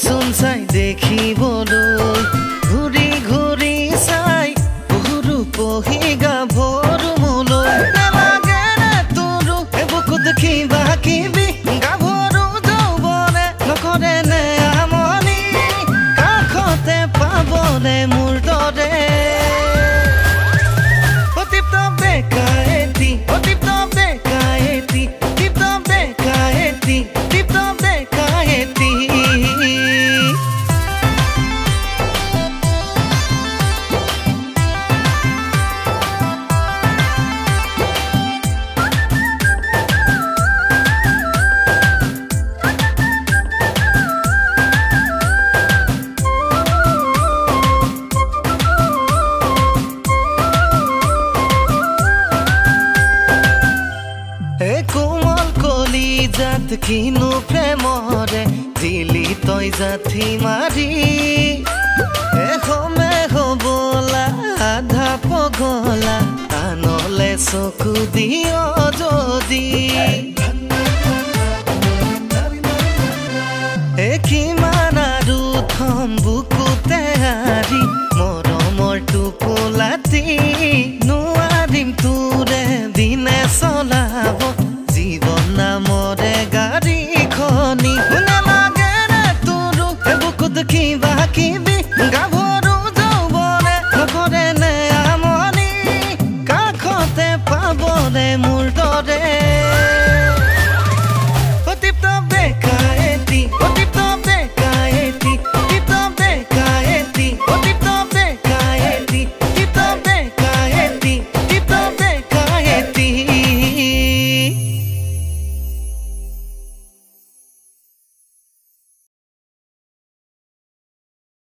চোন চাই দেখিবলৈ ঘূৰি ঘূৰি চাই বহু পহি গাভৰু মোলৈ নালাগে নে তোৰো বুকুত কিবা কিবি গাভৰু যৌৱনে নকৰে নে আমনি কাষতে পাবনে মোৰ দৰে जात किनु प्रेमरे दिली तई जाथी मारी एहमे हबला आधा पगला आनले चकु दियो जदि किमान आरु थम बुकुते हारी मरमर टुपोलाती नुवारिम तुरे दिने चलाब जीवन नामरे गाड़ी खनी नालागे रे तोरो बुकुत किबा किबि